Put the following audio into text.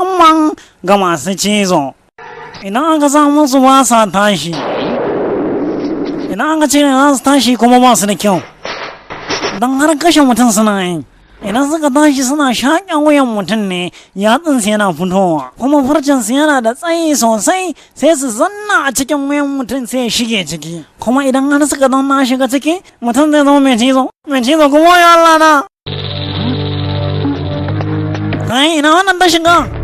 Amman ga masu cizo. Idan aka samu su ba sa tashi. Idan aka ce za su tashi kuma ba su da kyau. Don har kashe mutum suna yi. Idan suka tashi suna shaƙen wuyan mutum ne yatsunsu yana fitowa kuma farcensu yana da tsayi sosai sai su zanna a cikin wuyan mutum sai ya shige ciki kuma idan har suka zanna shiga ciki mutum zai zama mai cizo kuma ya Allah na kai ina wannan ta shiga